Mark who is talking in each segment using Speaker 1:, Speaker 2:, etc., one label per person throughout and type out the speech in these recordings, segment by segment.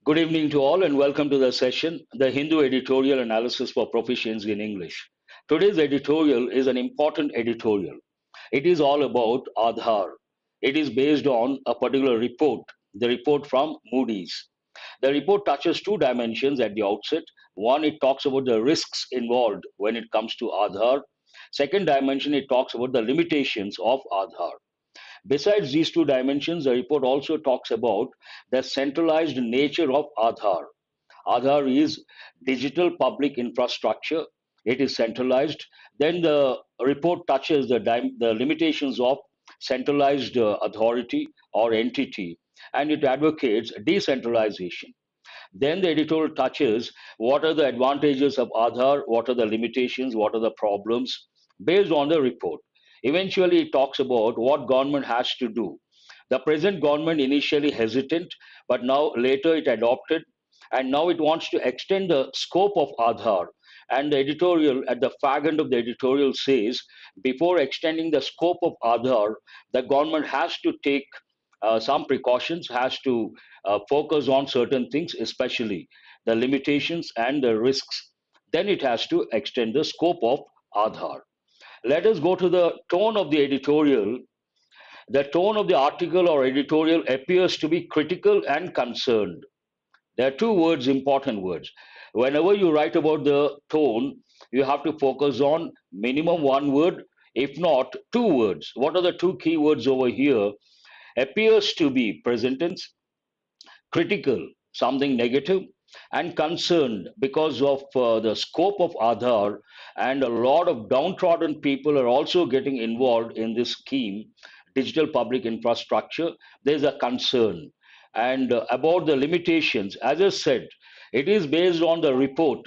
Speaker 1: Good evening to all and welcome to the session, the Hindu Editorial Analysis for Proficiency in English. Today's editorial is an important editorial. It is all about Aadhar. It is based on a particular report, the report from Moody's. The report touches two dimensions at the outset. One, it talks about the risks involved when it comes to Aadhar. Second dimension, it talks about the limitations of Aadhar. Besides these two dimensions, the report also talks about the centralized nature of Aadhar. Aadhar is digital public infrastructure. It is centralized. Then the report touches the limitations of centralized authority or entity, and it advocates decentralization. Then the editorial touches what are the advantages of Aadhar, what are the limitations, what are the problems based on the report. Eventually, it talks about what government has to do. The present government initially hesitant, but now later it adopted, and now it wants to extend the scope of Aadhar. And the editorial, at the fag end of the editorial, says before extending the scope of Aadhar, the government has to take some precautions, has to focus on certain things, especially the limitations and the risks. Then it has to extend the scope of Aadhar. Let us go to the tone of the editorial. The tone of the article or editorial appears to be critical and concerned. There are two words, important words. Whenever you write about the tone, you have to focus on minimum one word, if not two words. What are the two key words over here? Appears to be present tense, critical, something negative, and concerned because of the scope of Aadhar, and a lot of downtrodden people are also getting involved in this scheme, digital public infrastructure. There's a concern. And about the limitations, as I said, it is based on the report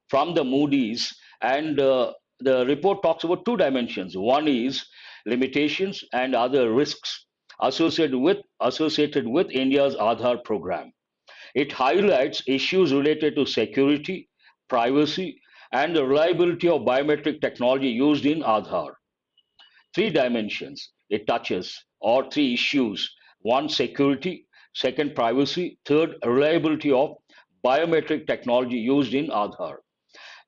Speaker 1: from the Moody's, and the report talks about two dimensions. One is limitations and other risks associated with India's Aadhar program. It highlights issues related to security, privacy, and the reliability of biometric technology used in Aadhar. Three dimensions it touches, or three issues: one, security; second, privacy; third, reliability of biometric technology used in Aadhar.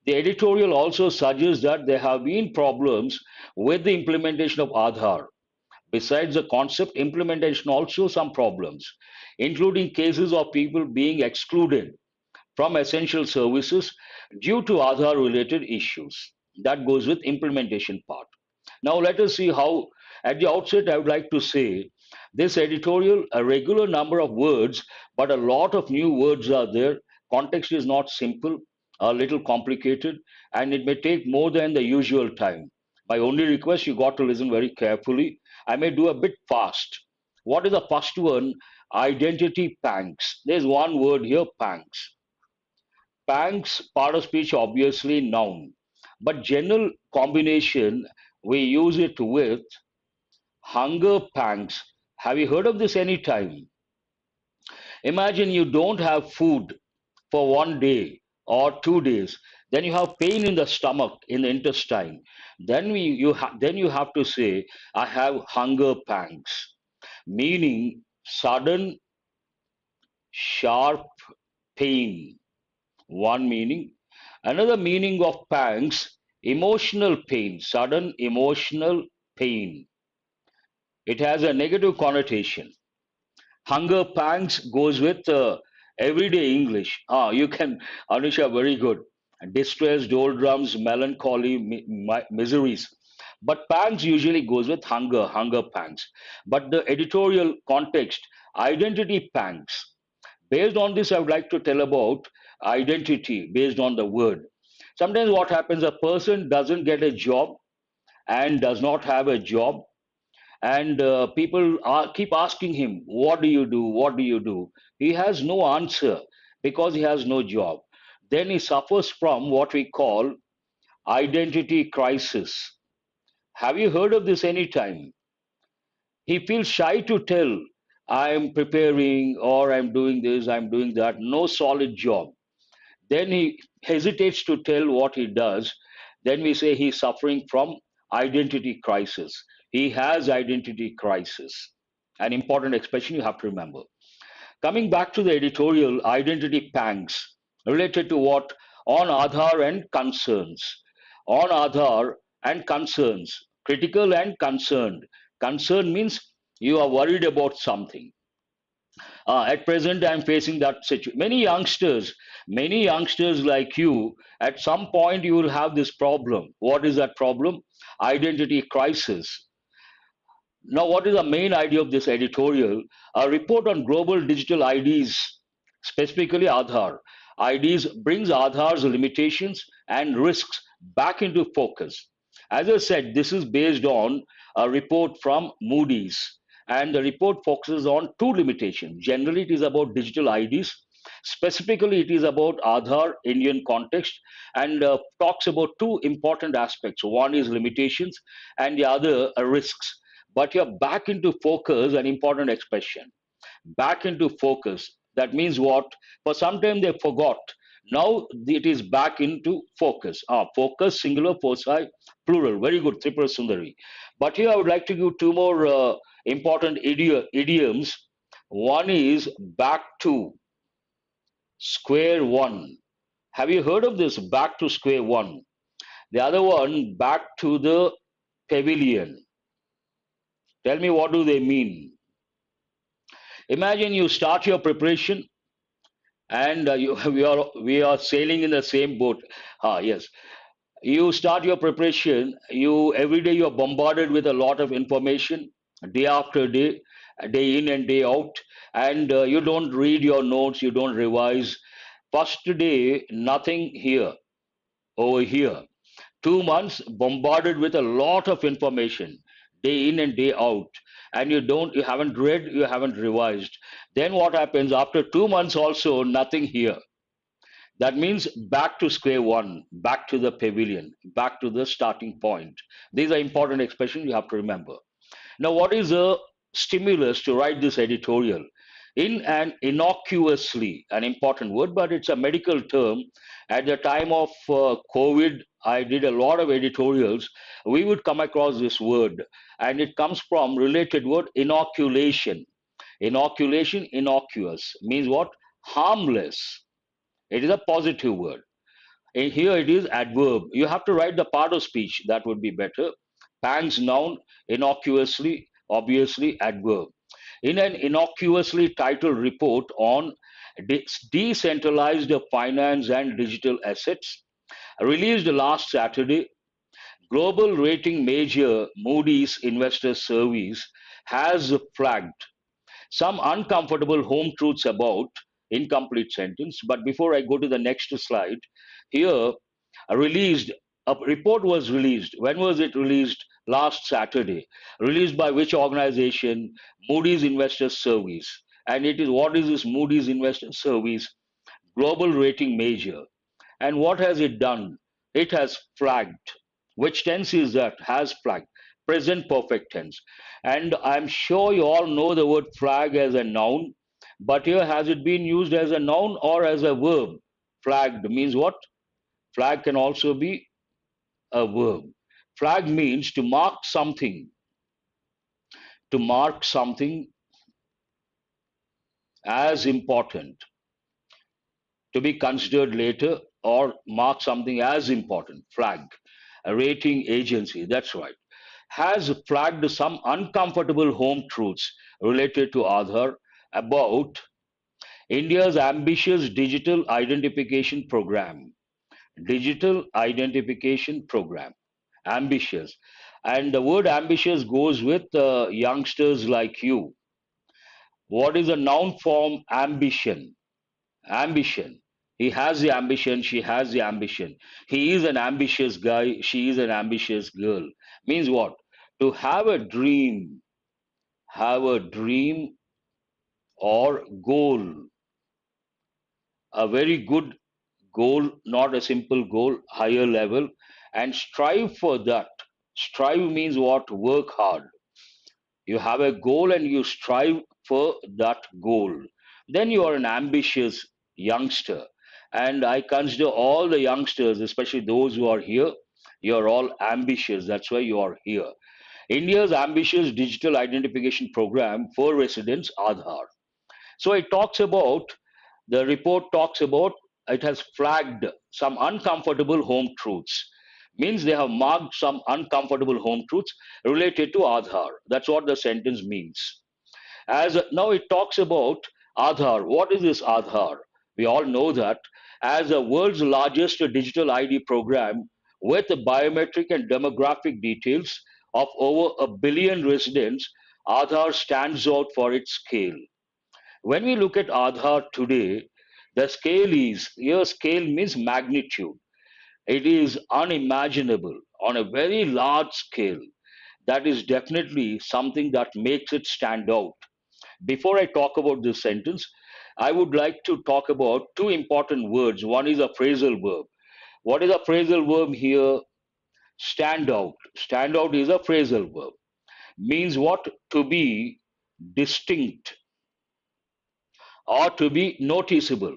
Speaker 1: The editorial also suggests that there have been problems with the implementation of Aadhar. Besides the concept implementation, also some problems, including cases of people being excluded from essential services due to Aadhaar related issues. That goes with implementation part. Now let us see how, at the outset, I would like to say this editorial, a regular number of words, but a lot of new words are there. Context is not simple, a little complicated, and it may take more than the usual time. My only request, you got to listen very carefully. I may do a bit fast. What is the first one? Identity pangs. There's one word here, pangs. Pangs, part of speech, obviously noun, but general combination we use it with hunger pangs. Have you heard of this any time? Imagine you don't have food for one day or 2 days, then you have pain in the stomach, in the intestine. Then you have to say, I have hunger pangs, meaning sudden, sharp pain. One meaning. Another meaning of pangs, emotional pain, sudden emotional pain. It has a negative connotation. Hunger pangs goes with everyday English. You can, Anusha, very good. Distress, doldrums, melancholy, miseries. But pangs usually goes with hunger, hunger pangs. But the editorial context, identity pangs. Based on this, I would like to tell about identity based on the word. Sometimes what happens, a person doesn't get a job and does not have a job, and keep asking him, what do you do, what do you do? He has no answer because he has no job. Then he suffers from what we call identity crisis. Have you heard of this any time? He feels shy to tell, I'm preparing, or I'm doing this, I'm doing that. No solid job. Then he hesitates to tell what he does. Then we say he's suffering from identity crisis. He has identity crisis. An important expression you have to remember. Coming back to the editorial, identity pangs related to what? On Aadhar and concerns. On Aadhar and concerns. Critical and concerned. Concern means you are worried about something. At present, I'm facing that situation. Many youngsters like you, at some point, you will have this problem. What is that problem? Identity crisis. Now, what is the main idea of this editorial? A report on global digital IDs, specifically Aadhar. IDs brings Aadhar's limitations and risks back into focus. As I said, this is based on a report from Moody's, and the report focuses on two limitations. Generally, it is about digital IDs. Specifically, it is about Aadhar Indian context and talks about two important aspects. One is limitations, and the other risks. But you're back into focus, an important expression. Back into focus. That means what? For some time they forgot. Now it is back into focus. Focus, singular, foci, plural. Very good, Tripura Sundari. But here I would like to give two more important idioms. One is back to square one. Have you heard of this? Back to square one. The other one, back to the pavilion. Tell me, what do they mean? Imagine you start your preparation and we are sailing in the same boat. Yes. You start your preparation. You every day you are bombarded with a lot of information, day after day, day in and day out, and you don't read your notes. You don't revise. First day, nothing here. Over here, 2 months bombarded with a lot of information, day in and day out, and you haven't read, you haven't revised. Then what happens after 2 months? Also nothing here. That means back to square one, back to the pavilion, back to the starting point. These are important expressions you have to remember. Now, what is a stimulus to write this editorial? In an innocuously, an important word, but it's a medical term. At the time of COVID, I did a lot of editorials. We would come across this word, and it comes from related word inoculation. Inoculation, innocuous means what? Harmless. It is a positive word. And here it is adverb. You have to write the part of speech. That would be better. Pangs noun, innocuously, obviously adverb. In an innocuously titled report on decentralized finance and digital assets, released last Saturday, global rating major Moody's Investor Service has flagged some uncomfortable home truths about incomplete sentence. But before I go to the next slide, here released a report was released. When was it released? Last Saturday. Released by which organization? Moody's Investor Service. And it is, what is this Moody's Investor Service? Global rating major. And what has it done? It has flagged. Which tense is that? Has flagged. Present perfect tense. And I'm sure you all know the word flag as a noun, but here has it been used as a noun or as a verb? Flagged means what? Flag can also be a verb. Flag means to mark something as important, to be considered later, or mark something as important. Flag, a rating agency, that's right, has flagged some uncomfortable home truths related to Aadhar about India's ambitious digital identification program. Digital identification program. Ambitious. And the word ambitious goes with youngsters like you. What is a noun form? Ambition. Ambition. He has the ambition, she has the ambition. He is an ambitious guy, she is an ambitious girl. Means what? To have a dream or goal, a very good goal, not a simple goal, higher level, and strive for that. Strive means what? Work hard. You have a goal and you strive for that goal. Then you are an ambitious youngster. And I consider all the youngsters, especially those who are here, you are all ambitious. That's why you are here. India's ambitious digital identification program for residents, Aadhar. So the report talks about it has flagged some uncomfortable home truths. Means they have marked some uncomfortable home truths related to Aadhar. That's what the sentence means. As now it talks about Aadhar. What is this Aadhar? We all know that as the world's largest digital ID program with the biometric and demographic details of over a billion residents, Aadhar stands out for its scale. When we look at Aadhar today, the scale is here, scale means magnitude. It is unimaginable on a very large scale. That is definitely something that makes it stand out. Before I talk about this sentence, I would like to talk about two important words. One is a phrasal verb. What is a phrasal verb here? Stand out. Stand out is a phrasal verb. Means what? To be distinct or to be noticeable.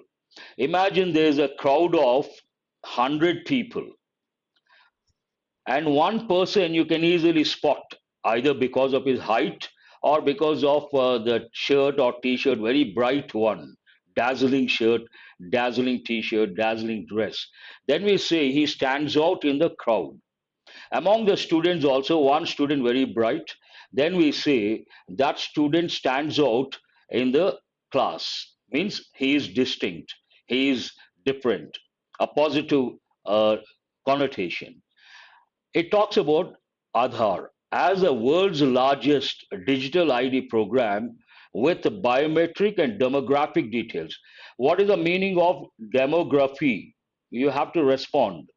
Speaker 1: Imagine there's a crowd of 100 people, and one person you can easily spot either because of his height or because of the shirt or t-shirt, very bright one, dazzling shirt, dazzling t-shirt, dazzling dress. Then we say he stands out in the crowd. Among the students also, one student very bright, then we say that student stands out in the class, means he is distinct, he is different, a positive uh, connotation. It talks about Aadhar as the world's largest digital ID program with biometric and demographic details. What is the meaning of demography? You have to respond.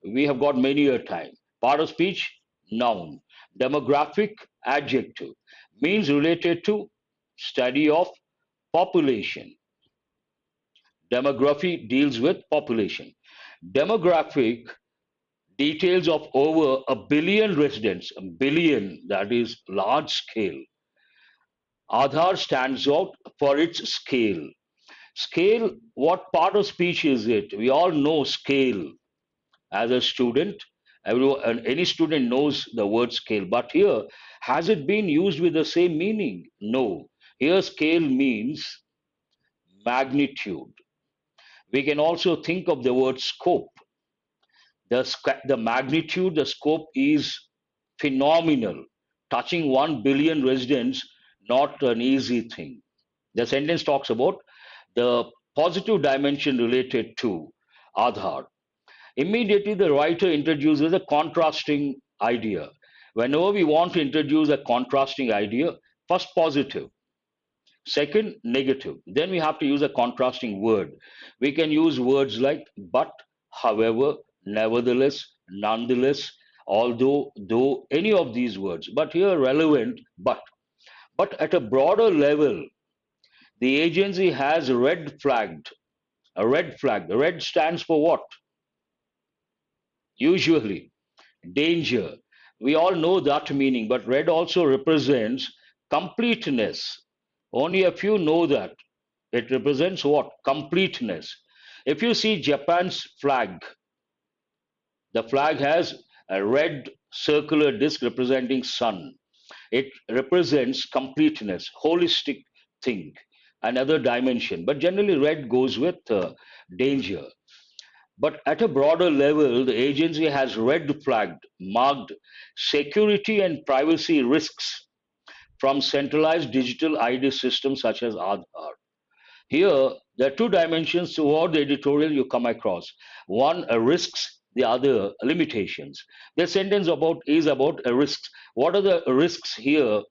Speaker 1: We have got many a time. Part of speech, noun. Demographic, adjective. Means related to study of population. Demography deals with population. Demographic details of over a billion residents, a billion, that is large scale. Aadhar stands out for its scale. Scale, what part of speech is it? We all know scale as a student. Everyone, any student knows the word scale, but here, has it been used with the same meaning? No. Here, scale means magnitude. We can also think of the word scope. The magnitude, the scope is phenomenal. Touching 1 billion residents, not an easy thing. The sentence talks about the positive dimension related to Aadhar. Immediately, the writer introduces a contrasting idea. Whenever we want to introduce a contrasting idea, first positive, second negative, then we have to use a contrasting word. We can use words like but, however, nevertheless, nonetheless, although, though, any of these words. But here, relevant but. But at a broader level, the agency has red flagged. A red flag. The red stands for what? Usually danger. We all know that meaning, but red also represents completeness. Only a few know that. It represents what? Completeness. If you see Japan's flag, the flag has a red circular disc representing sun. It represents completeness, holistic thing, another dimension. But generally, red goes with danger. But at a broader level, the agency has red flagged, marked security and privacy risks from centralized digital ID systems such as Aadhar. Here, there are two dimensions toward the editorial you come across. One, risks, the other, limitations. The sentence about is about risks. What are the risks here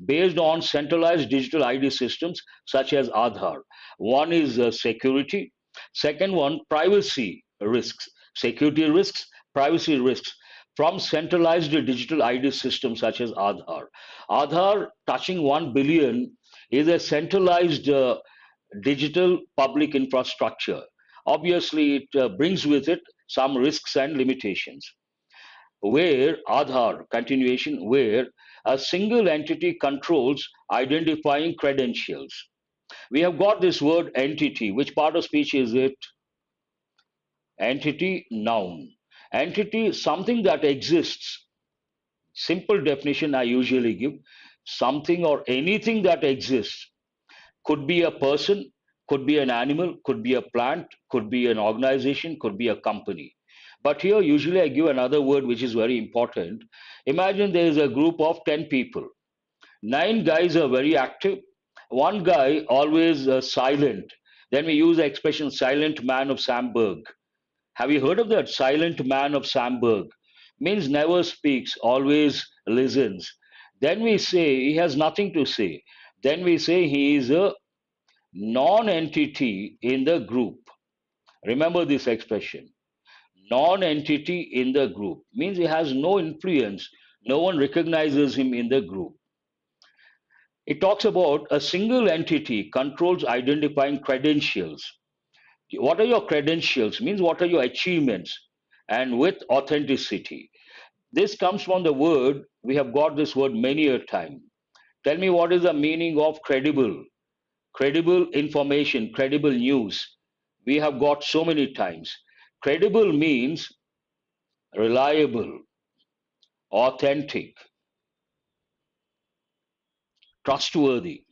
Speaker 1: based on centralized digital ID systems such as Aadhar? One is security. Second one, privacy risks. Security risks, privacy risks from centralized digital ID systems such as Aadhar. Aadhar touching 1 billion is a centralized digital public infrastructure. Obviously, it brings with it some risks and limitations. Where Aadhar, continuation, where a single entity controls identifying credentials. We have got this word entity. Which part of speech is it? Entity, noun. Entity is something that exists. Simple definition I usually give, something or anything that exists Could be a person, could be an animal, could be a plant, could be an organization, could be a company. But here, usually, I give another word which is very important. Imagine there is a group of 10 people. Nine guys are very active. One guy always silent. Then we use the expression silent man of Samburg. Have you heard of that? Silent man of Samburg means never speaks, always listens. Then we say he has nothing to say. Then we say he is a non-entity in the group. Remember this expression. Non-entity in the group means he has no influence. No one recognizes him in the group. It talks about a single entity controls identifying credentials. What are your credentials? Means what are your achievements? And with authenticity. This comes from the word, we have got this word many a time. Tell me what is the meaning of credible? Credible information, credible news. We have got so many times. Credible means reliable, authentic, trustworthy.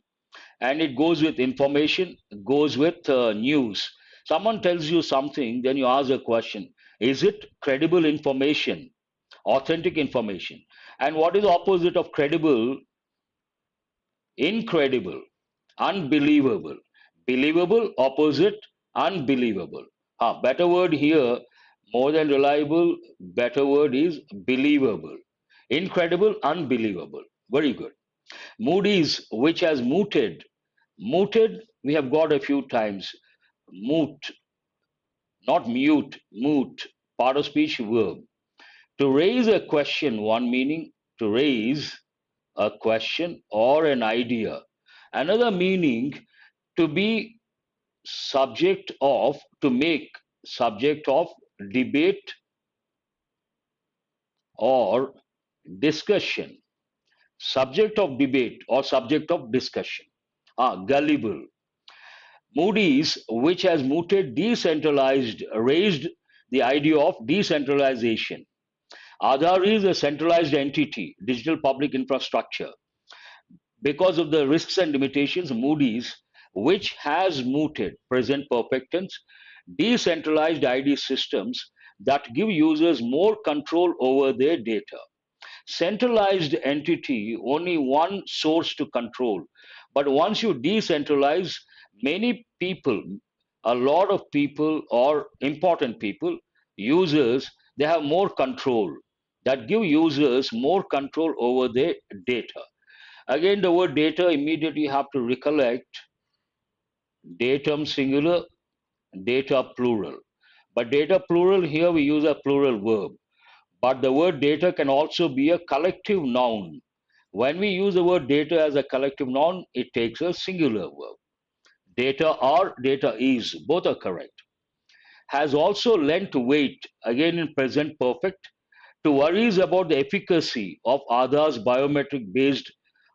Speaker 1: And it goes with information, goes with news. Someone tells you something, then you ask a question. Is it credible information, authentic information? And what is the opposite of credible? Incredible, unbelievable. Believable, opposite, unbelievable. Better word here, more than reliable, better word is believable. Incredible, unbelievable. Very good. Moody's, which has mooted. Mooted, we have got a few times. Moot, not mute, moot, part of speech verb. To raise a question, one meaning, to raise a question or an idea. Another meaning, to be subject of, to make subject of debate or discussion. Subject of debate or subject of discussion. Gullible. Moody's, which has mooted decentralized, raised the idea of decentralization. Aadhar is a centralized entity, digital public infrastructure. Because of the risks and limitations, Moody's, which has mooted, present perfect tense, decentralized ID systems that give users more control over their data. Centralized entity, only one source to control. But once you decentralize, many people, a lot of people or important people, users, they have more control. That give users more control over their data. Again, the word data, immediately you have to recollect datum singular, data plural. But data plural, here we use a plural verb. But the word data can also be a collective noun. When we use the word data as a collective noun, it takes a singular verb. Data are, data is, both are correct. Has also lent weight, again in present perfect, to worries about the efficacy of Aadhar's biometric based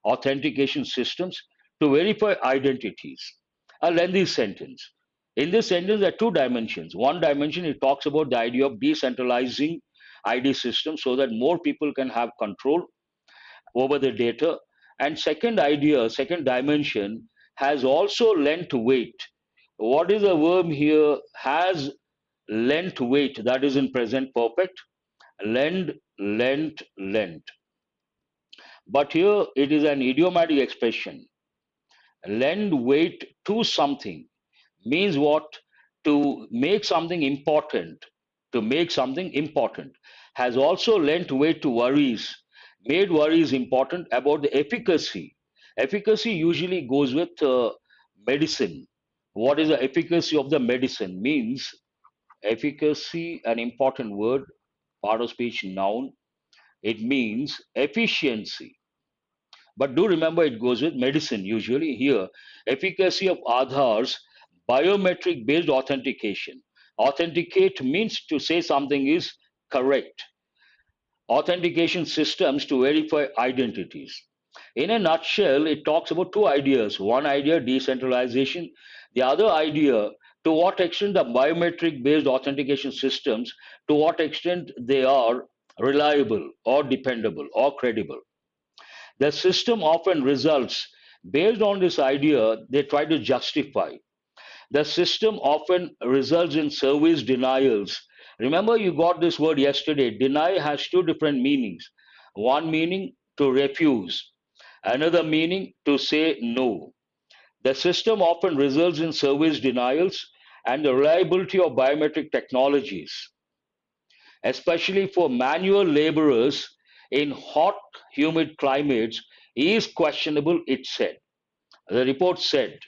Speaker 1: authentication systems to verify identities. A lengthy sentence. In this sentence, there are two dimensions. One dimension, it talks about the idea of decentralizing ID systems so that more people can have control over the data. And second idea, second dimension, has also lent weight. What is the verb here? Has lent weight, that is in present perfect. Lend, lent, lent. But here it is an idiomatic expression. Lend weight to something means what? To make something important. To make something important. Has also lent weight to worries, made worries important about the efficacy. Efficacy usually goes with medicine. What is the efficacy of the medicine? Means efficacy, an important word, part of speech noun. It means efficiency. But do remember it goes with medicine usually here. Efficacy of Aadhar's biometric based authentication. Authenticate means to say something is correct. Authentication systems to verify identities. In a nutshell, it talks about two ideas. One idea, decentralization. The other idea, to what extent the biometric based authentication systems, to what extent they are reliable or dependable or credible. The system often results Based on this idea, they try to justify. The system often results in service denials. Remember, you got this word yesterday. Deny has two different meanings. One meaning to refuse, another meaning to say no. The system often results in service denials and the reliability of biometric technologies, especially for manual laborers in hot, humid climates, is questionable, it said. The report said,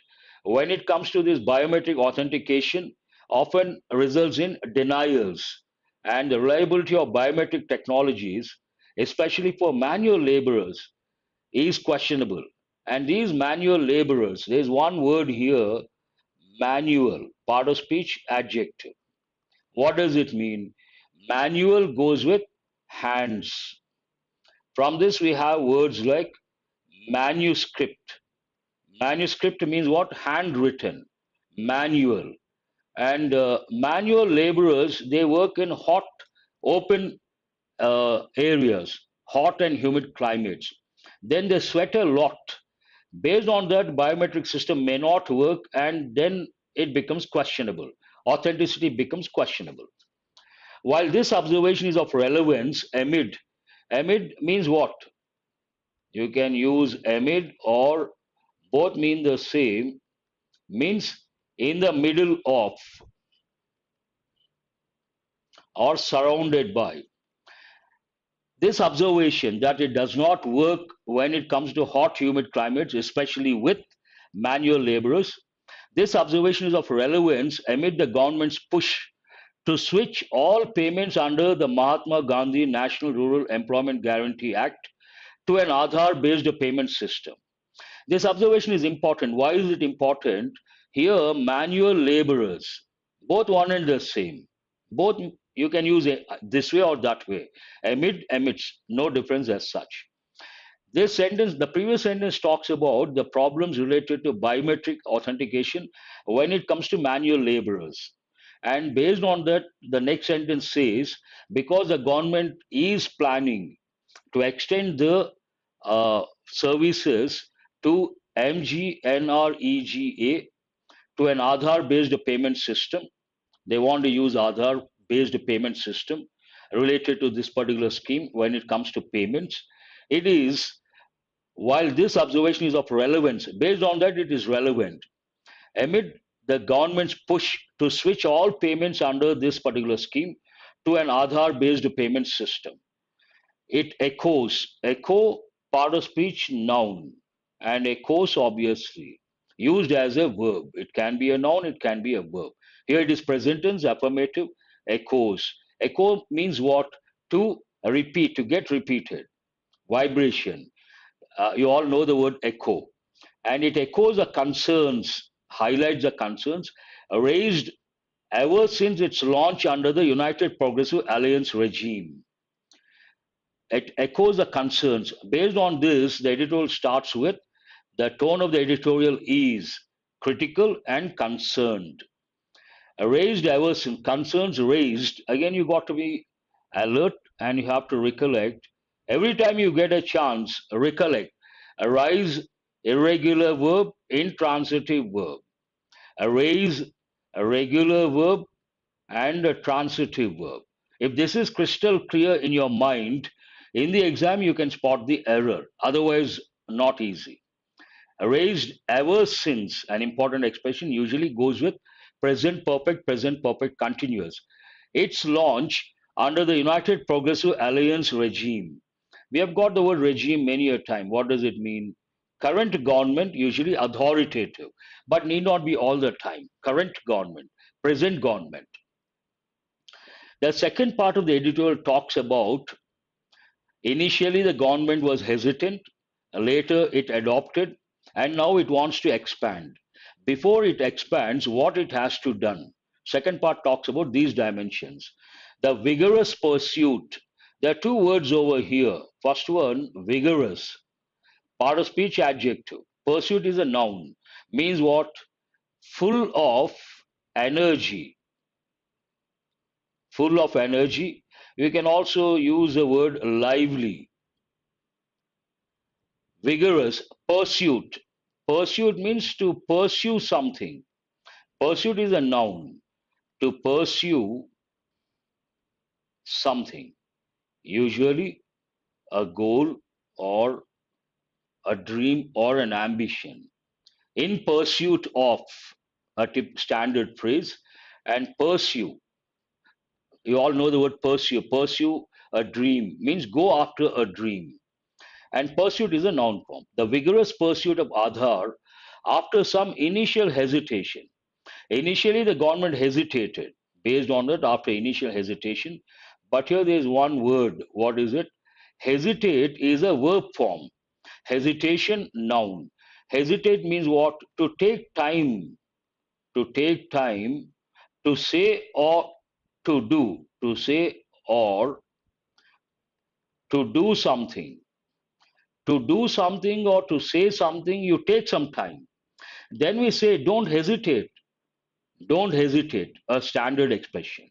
Speaker 1: when it comes to this biometric authentication, often results in denials, and the reliability of biometric technologies, especially for manual laborers, is questionable. And these manual laborers, there's one word here, manual, part of speech, adjective. What does it mean? Manual goes with hands. From this, we have words like manuscript. Manuscript means what? Handwritten. Manual. And manual laborers, they work in hot, open areas, hot and humid climates. Then they sweat a lot. Based on that, biometric system may not work, and then it becomes questionable. Authenticity becomes questionable. While this observation is of relevance, amid means what? You can use amid or both mean the same, means in the middle of or surrounded by. This observation that it does not work when it comes to hot, humid climates, especially with manual laborers. This observation is of relevance amid the government's push to switch all payments under the Mahatma Gandhi National Rural Employment Guarantee Act to an Aadhar based payment system. This observation is important. Why is it important? Here, manual laborers, both one and the same. Both you can use it this way or that way. Amid, emits, no difference as such. This sentence, the previous sentence talks about the problems related to biometric authentication when it comes to manual laborers. And based on that, the next sentence says, because the government is planning to extend the services to MGNREGA to an Aadhar based payment system. They want to use Aadhar based payment system related to this particular scheme when it comes to payments. It is, while this observation is of relevance, based on that, it is relevant. Amid the government's push to switch all payments under this particular scheme to an Aadhar based payment system, it echoes. Echo, part of speech, noun. And echoes, obviously, used as a verb. It can be a noun, it can be a verb. Here it is present tense, affirmative, echoes. Echo means what? To repeat, to get repeated. Vibration. You all know the word echo. And it echoes the concerns, highlights the concerns raised ever since its launch under the United Progressive Alliance regime. It echoes the concerns. Based on this, the editorial starts with the tone of the editorial is critical and concerned. Raised ever since, concerns raised. Again, you got to be alert and you have to recollect. Every time you get a chance, recollect. Arise, irregular verb, intransitive verb. Raise, a regular verb, and a transitive verb. If this is crystal clear in your mind, in the exam you can spot the error, otherwise, not easy. Raised ever since, an important expression, usually goes with present perfect continuous. Its launch under the United Progressive Alliance regime. We have got the word regime many a time. What does it mean? Current government, usually authoritative, but need not be all the time. Current government, present government. The second part of the editorial talks about initially the government was hesitant, later it adopted, and now it wants to expand. Before it expands, what it has to done. Second part talks about these dimensions. The vigorous pursuit. There are two words over here. First one, vigorous. Part of speech, adjective. Pursuit is a noun. Means what? Full of energy, full of energy. You can also use the word lively, vigorous pursuit. Pursuit means to pursue something. Pursuit is a noun. To pursue something, usually a goal or a dream or an ambition. In pursuit of a standard phrase, and pursue. You all know the word pursue. Pursue a dream means go after a dream. And pursuit is a noun form. The vigorous pursuit of Aadhar after some initial hesitation. Initially, the government hesitated based on that after initial hesitation. But here there is one word. What is it? Hesitate is a verb form. Hesitation, noun. Hesitate means what? To take time. To take time to say or to do. To say or to do something. To do something or to say something, you take some time. Then we say, don't hesitate. Don't hesitate, a standard expression.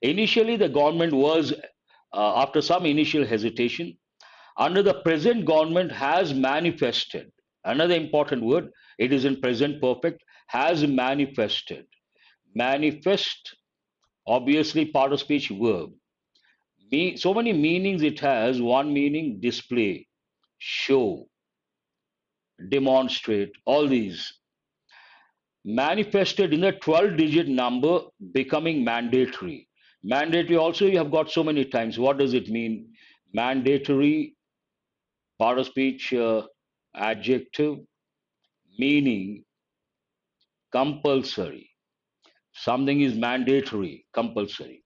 Speaker 1: Initially, the government was, after some initial hesitation, under the present government has manifested. Another important word, it is in present perfect, has manifested. Manifest, obviously part of speech verb. So many meanings it has. One meaning, display, show, demonstrate, all these. Manifested in the 12-digit number becoming mandatory. Mandatory also you have got so many times. What does it mean? Mandatory, part of speech, adjective, meaning compulsory. Something is mandatory, compulsory.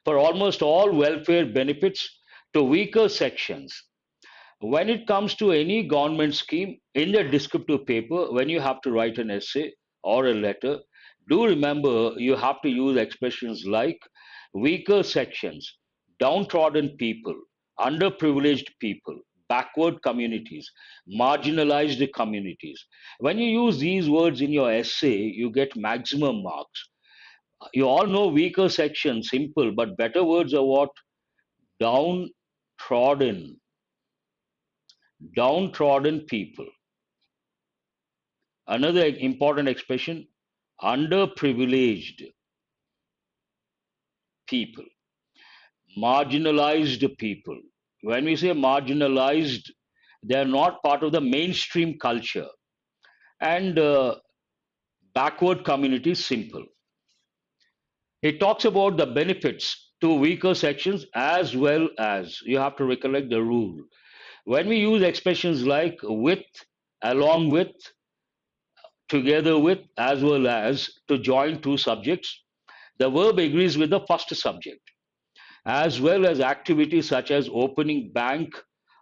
Speaker 1: For almost all welfare benefits to weaker sections. When it comes to any government scheme, in the descriptive paper, when you have to write an essay or a letter, do remember you have to use expressions like weaker sections, downtrodden people, underprivileged people, backward communities, marginalized communities. When you use these words in your essay, you get maximum marks. You all know weaker sections, simple, but better words are what? Downtrodden, downtrodden people. Another important expression, underprivileged people, marginalized people. When we say marginalized, they are not part of the mainstream culture. And backward communities, simple. It talks about the benefits to weaker sections as well as you have to recollect the rule. When we use expressions like with, along with, together with, as well as to join two subjects, the verb agrees with the first subject, as well as activities such as opening bank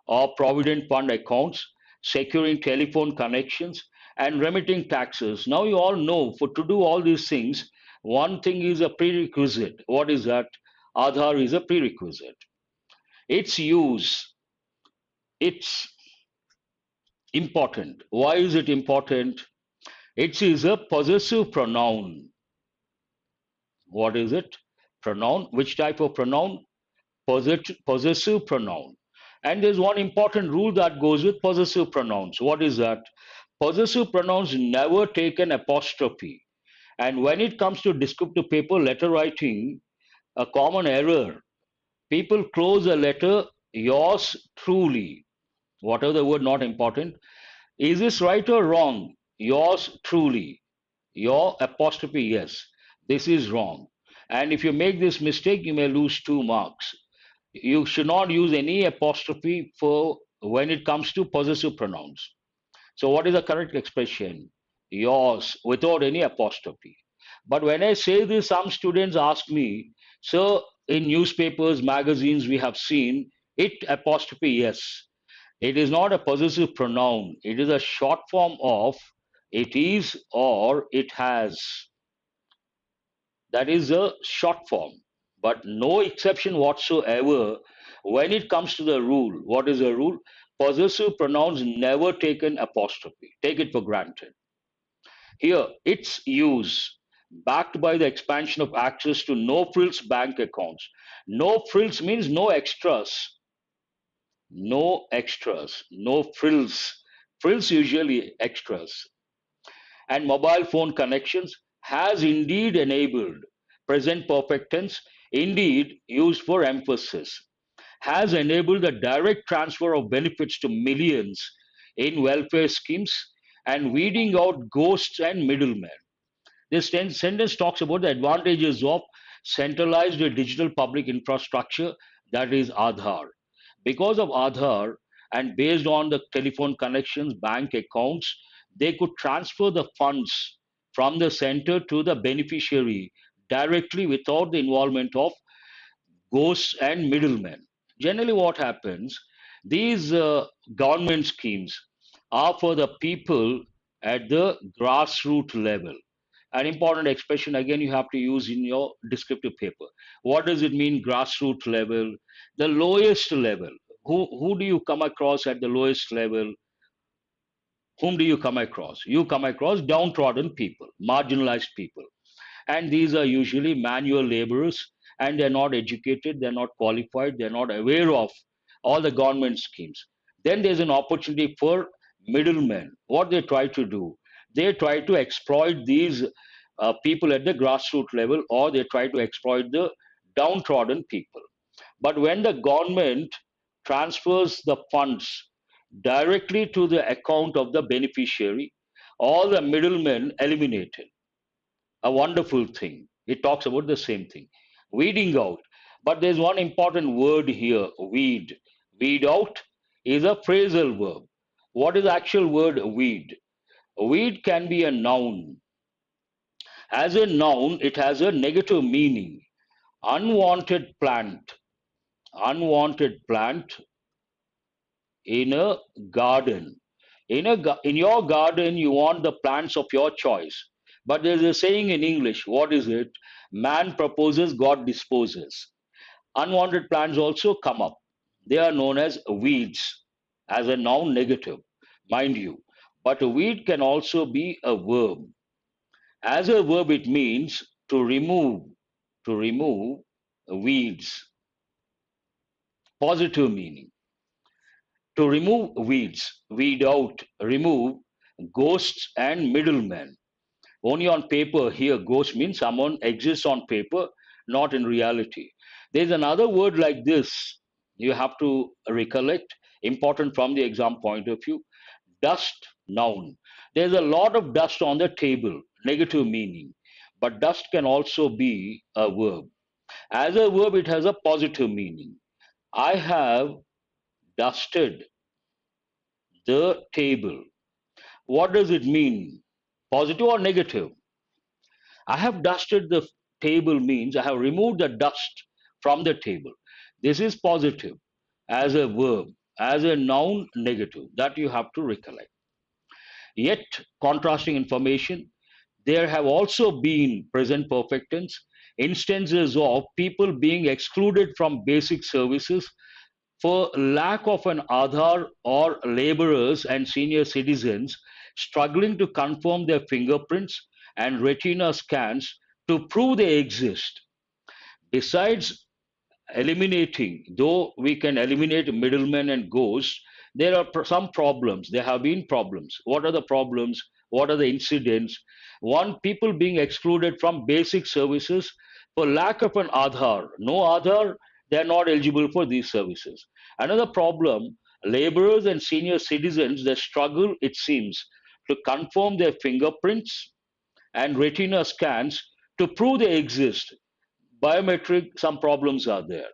Speaker 1: or provident fund accounts, securing telephone connections, and remitting taxes. Now, you all know for to do all these things, one thing is a prerequisite. What is that? Aadhar is a prerequisite. Its use, it's important. Why is it important? It is a possessive pronoun. What is it? Pronoun. Which type of pronoun? Possessive pronoun. And there's one important rule that goes with possessive pronouns. What is that? Possessive pronouns never take an apostrophe. And when it comes to descriptive paper letter writing, a common error. People close a letter, yours truly. Whatever the word, not important. Is this right or wrong? Yours truly. Your apostrophe, yes. This is wrong. And if you make this mistake, you may lose 2 marks. You should not use any apostrophe for when it comes to possessive pronouns. So what is the correct expression? Yours, without any apostrophe. But when I say this, some students ask me, so in newspapers, magazines, we have seen it apostrophe yes. It is not a possessive pronoun. It is a short form of it is or it has. That is a short form, but no exception whatsoever when it comes to the rule. What is the rule? Possessive pronouns never take an apostrophe. Take it for granted. Here, its use, backed by the expansion of access to no frills bank accounts. No frills means no extras. No extras, no frills. frills usually extras, and mobile phone connections has indeed enabled present perfect tense, indeed used for emphasis, has enabled the direct transfer of benefits to millions in welfare schemes and weeding out ghosts and middlemen. This sentence talks about the advantages of centralized digital public infrastructure, that is Aadhar. Because of Aadhar and based on the telephone connections, bank accounts, they could transfer the funds from the center to the beneficiary directly without the involvement of ghosts and middlemen. Generally, what happens, these government schemes are for the people at the grassroots level. An important expression again you have to use in your descriptive paper. What does it mean, grassroots level? The lowest level. Who do you come across at the lowest level? Whom do you come across? You come across downtrodden people, marginalized people, and these are usually manual laborers, and they're not educated, they're not qualified, they're not aware of all the government schemes. Then there's an opportunity for middlemen. What they try to do, they try to exploit these people at the grassroots level, or they try to exploit the downtrodden people. But when the government transfers the funds directly to the account of the beneficiary, all the middlemen eliminated. A wonderful thing. It talks about the same thing. Weeding out. But there's one important word here, weed. Weed out is a phrasal verb. What is the actual word weed? Weed can be a noun. As a noun, it has a negative meaning. Unwanted plant. Unwanted plant in a garden. In your garden, you want the plants of your choice. But there's a saying in English. What is it? Man proposes, God disposes. Unwanted plants also come up. They are known as weeds, as a noun negative, mind you. But a weed can also be a verb. As a verb, it means to remove weeds, positive meaning. To remove weeds, weed out, remove ghosts and middlemen. Only on paper here, ghost means someone exists on paper, not in reality. There's another word like this you have to recollect, important from the exam point of view. Dust, noun. There's a lot of dust on the table, negative meaning. But dust can also be a verb. As a verb, it has a positive meaning. I have dusted the table. What does it mean? Positive or negative? I have dusted the table means I have removed the dust from the table. This is positive as a verb, as a noun, negative. That you have to recollect. Yet, contrasting information, there have also been present perfect tense instances of people being excluded from basic services for lack of an Aadhar, or laborers and senior citizens struggling to confirm their fingerprints and retina scans to prove they exist. Besides eliminating, though we can eliminate middlemen and ghosts, there are some problems. There have been problems. What are the problems? What are the incidents? One, people being excluded from basic services for lack of an Aadhar. No Aadhar, they are not eligible for these services. Another problem, laborers and senior citizens, they struggle, it seems, to confirm their fingerprints and retina scans to prove they exist. Biometric, some problems are there.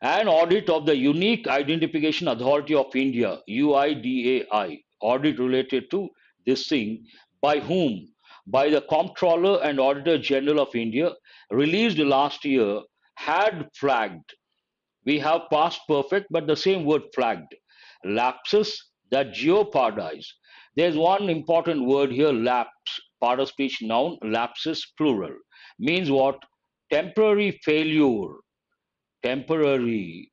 Speaker 1: An audit of the Unique Identification Authority of India, UIDAI, audit related to this thing, by whom? By the Comptroller and Auditor General of India, released last year, had flagged. We have past perfect, but the same word flagged. Lapses that jeopardize. There's one important word here, lapse, part of speech noun, lapses plural. Means what? Temporary failure, temporary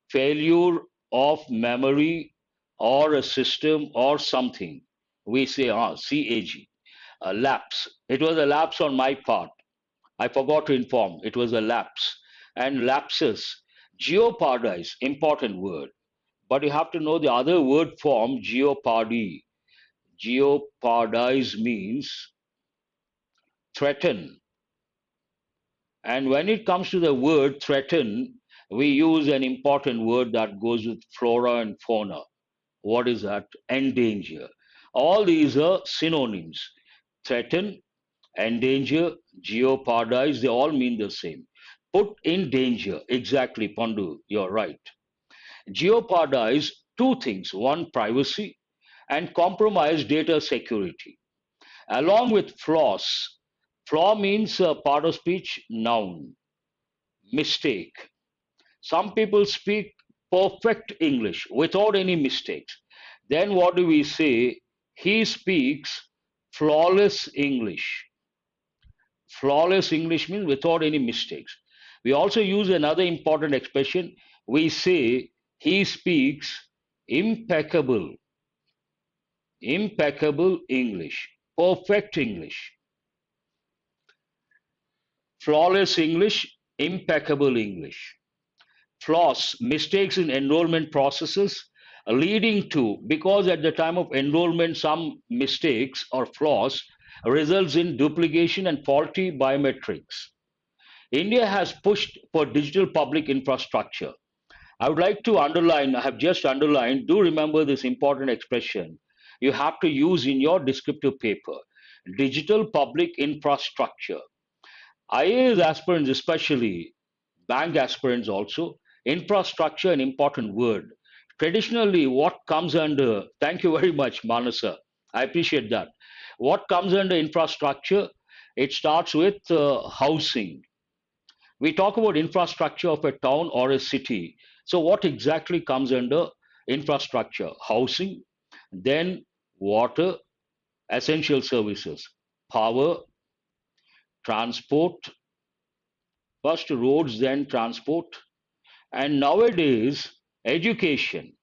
Speaker 1: failure of memory or a system or something. We say CAG, a lapse. It was a lapse on my part. I forgot to inform. It was a lapse. And lapses, jeopardize, important word. But you have to know the other word form, geopardy. Geopardize means threaten. And when it comes to the word threaten, we use an important word that goes with flora and fauna. What is that? Endanger. All these are synonyms. Threaten, endanger, geopardize, they all mean the same. Put in danger. Exactly, Pandu, you're right. Geopardize two things: one, privacy, and compromise data security. Along with flaws. Flaw means part of speech, noun. Mistake. Some people speak perfect English without any mistakes. Then what do we say? He speaks flawless English. Flawless English means without any mistakes. We also use another important expression. We say he speaks impeccable, impeccable English, perfect English, flawless English, impeccable English. Flaws, mistakes in enrollment processes leading to, because at the time of enrollment some mistakes or flaws results in duplication and faulty biometrics. India has pushed for digital public infrastructure. I would like to underline, I have just underlined, do remember this important expression you have to use in your descriptive paper. Digital public infrastructure. IAS aspirants, especially bank aspirants also, infrastructure an important word. Traditionally, what comes under, thank you very much, Manasa, I appreciate that. What comes under infrastructure? It starts with housing. We talk about infrastructure of a town or a city. So, what exactly comes under infrastructure? Housing, then water, essential services, power, transport, first roads, then transport, and nowadays education.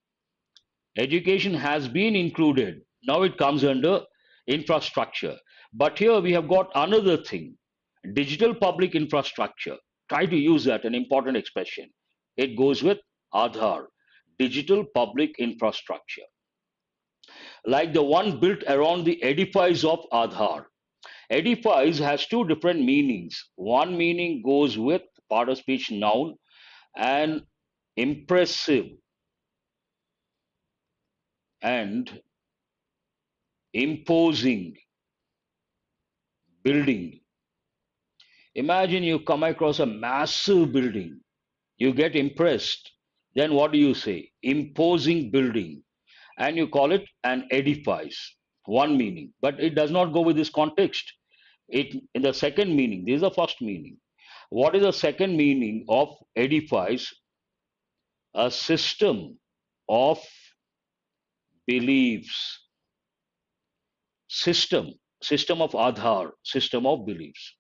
Speaker 1: Education has been included. Now it comes under infrastructure. But here we have got another thing: digital public infrastructure. Try to use that, an important expression. It goes with Aadhar, digital public infrastructure, like the one built around the edifice of Aadhar. Edifice has two different meanings. One meaning goes with part of speech noun and impressive and imposing building. Imagine you come across a massive building, you get impressed. Then what do you say? Imposing building. And you call it an edifice. One meaning. But it does not go with this context. It in the second meaning. This is the first meaning. What is the second meaning of edifice? A system of beliefs. System of Aadhar, system of beliefs,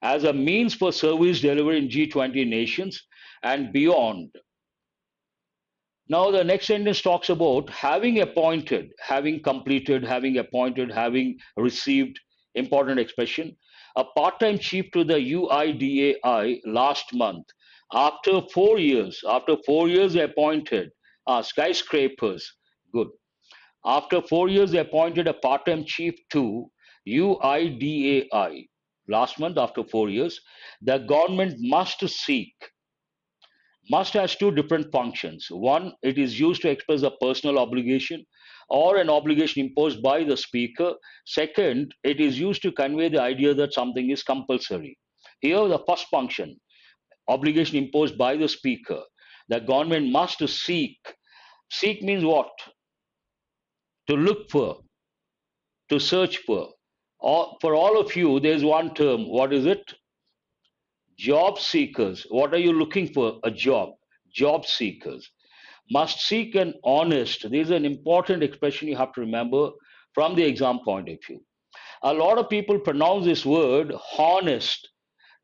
Speaker 1: as a means for service delivery in G20 nations and beyond. Now, the next sentence talks about having appointed, having completed, having appointed, having received, important expression, a part time chief to the UIDAI last month. After 4 years, they appointed skyscrapers. Good. After 4 years, they appointed a part time chief to UIDAI. Last month, after 4 years, the government must seek. Must has two different functions. One, it is used to express a personal obligation or an obligation imposed by the speaker. Second, it is used to convey the idea that something is compulsory. Here, the first function, obligation imposed by the speaker. The government must seek. Seek means what? To look for, to search for. For all of you, there's one term. What is it? Job seekers. What are you looking for? A job. Job seekers must seek an honest. This is an important expression you have to remember from the exam point of view. A lot of people pronounce this word honest.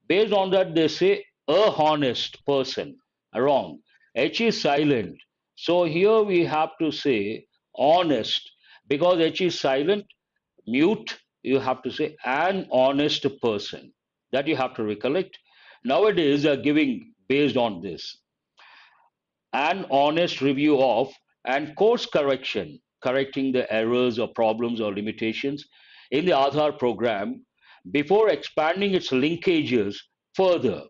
Speaker 1: Based on that, they say a honest person. Wrong. H is silent. So here we have to say honest, because H is silent. Mute, you have to say an honest person. That you have to recollect. Nowadays, they are giving based on this an honest review of And course correction, correcting the errors or problems or limitations in the Aadhar program before expanding its linkages further.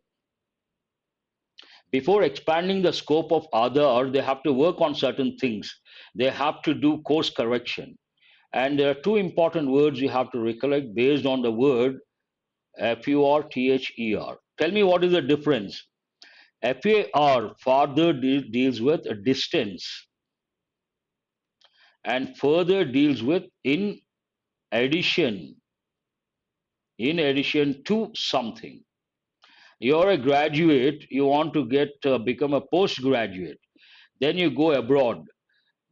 Speaker 1: Before expanding the scope of Aadhar, they have to work on certain things. They have to do course correction. And there are two important words you have to recollect based on the word FUR, THER. Tell me what is the difference. FAR, farther, deals with a distance, and further deals with addition, in addition to something. You're a graduate, you want to get become a postgraduate, then you go abroad.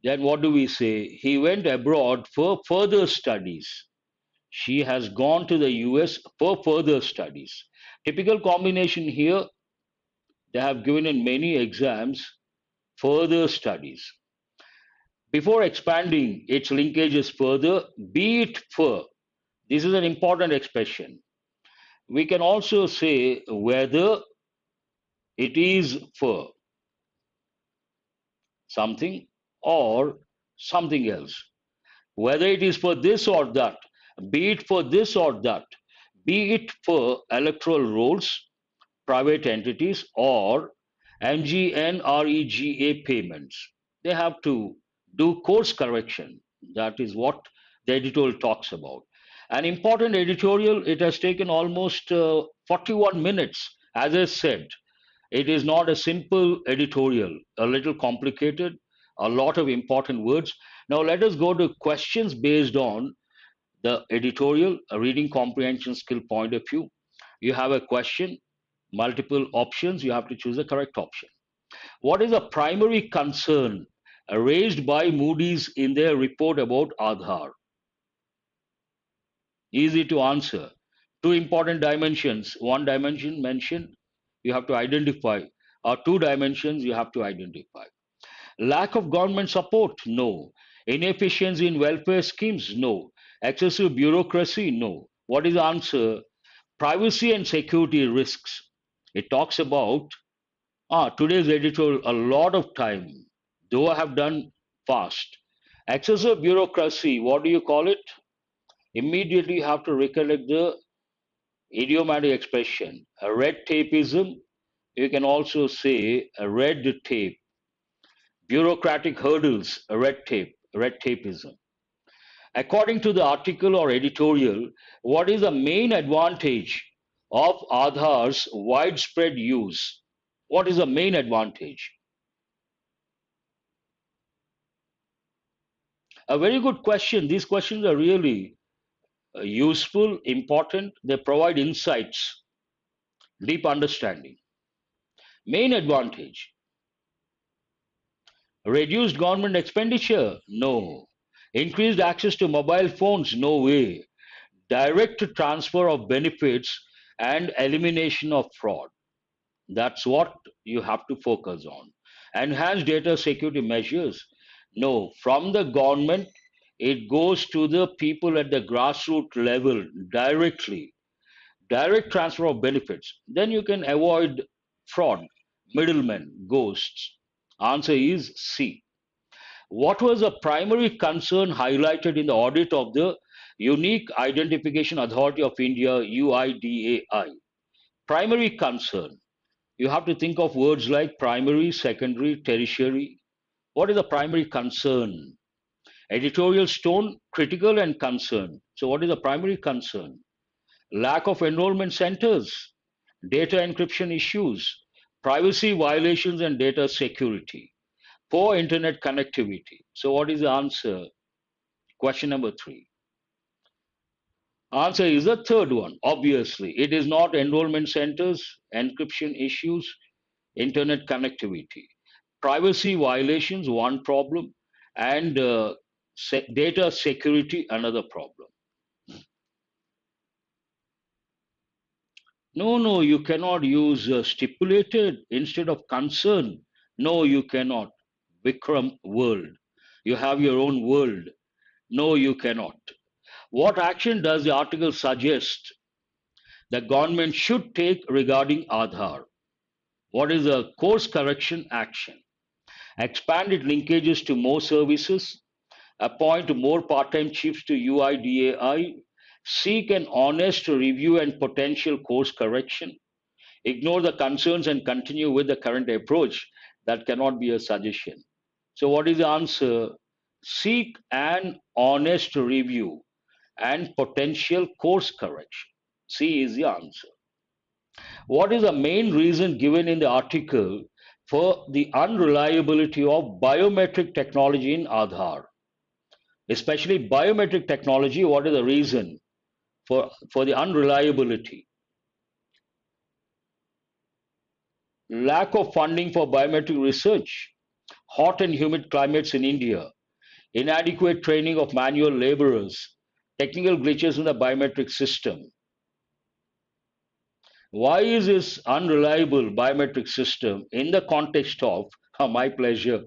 Speaker 1: Then what do we say? He went abroad for further studies. She has gone to the US for further studies. Typical combination here, they have given in many exams, further studies. Before expanding its linkages further, be it for, this is an important expression. We can also say whether it is for something or something else. Whether it is for this or that, be it for this or that, be it for electoral rolls, private entities, or MGNREGA payments. They have to do course correction. That is what the editorial talks about. An important editorial, it has taken almost 41 minutes. As I said, it is not a simple editorial, a little complicated, a lot of important words. Now let us go to questions based on the editorial, a reading comprehension skill point of view. You have a question, multiple options, you have to choose the correct option. What is the primary concern raised by Moody's in their report about Aadhar? Easy to answer. Two important dimensions. One dimension mentioned, you have to identify, or two dimensions you have to identify. Lack of government support? No. Inefficiency in welfare schemes? No. Excessive bureaucracy? No. What is the answer? Privacy and security risks. It talks about today's editorial, a lot of time, though I have done fast. Excessive bureaucracy, what do you call it? Immediately you have to recollect the idiomatic expression. A red tapeism, you can also say a red tape. Bureaucratic hurdles, a red tapeism. According to the article or editorial, what is the main advantage of Aadhar's widespread use? What is the main advantage? A very good question. These questions are really useful, important. They provide insights, deep understanding. Main advantage, reduced government expenditure? No. Increased access to mobile phones? No way. Direct transfer of benefits and elimination of fraud. That's what you have to focus on. Enhanced data security measures? No. From the government, it goes to the people at the grassroots level directly. Direct transfer of benefits. Then you can avoid fraud, middlemen, ghosts. Answer is C. What was the primary concern highlighted in the audit of the Unique Identification Authority of India, UIDAI? Primary concern. You have to think of words like primary, secondary, tertiary. What is the primary concern? Editorial tone, critical and concern. So, what is the primary concern? Lack of enrollment centers, data encryption issues, privacy violations, and data security, poor internet connectivity. So, what is the answer? Question number three. Answer is the third one. Obviously, it is not enrollment centers, encryption issues, internet connectivity. Privacy violations, one problem, and data security, another problem. No, no, you cannot use stipulated instead of concern. No, you cannot. Vikram world. You have your own world. No, you cannot. What action does the article suggest the government should take regarding Aadhar? What is a course correction action? expand its linkages to more services, appoint more part-time chiefs to UIDAI, seek an honest review and potential course correction, ignore the concerns and continue with the current approach. That cannot be a suggestion. So, what is the answer? Seek an honest review and potential course correction. C is the answer. What is the main reason given in the article for the unreliability of biometric technology in Aadhar? Especially biometric technology, what is the reason for the unreliability? Lack of funding for biometric research, hot and humid climates in India, inadequate training of manual laborers, technical glitches in the biometric system. Why is this unreliable biometric system in the context of my pleasure?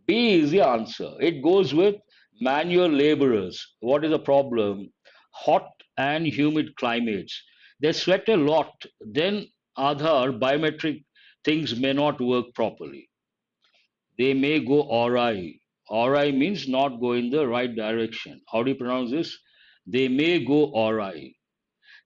Speaker 1: B is the answer. It goes with manual laborers. What is the problem? Hot and humid climates. They sweat a lot. Then Aadhar biometric things may not work properly. They may go awry. Awry means not go in the right direction. How do you pronounce this? They may go awry.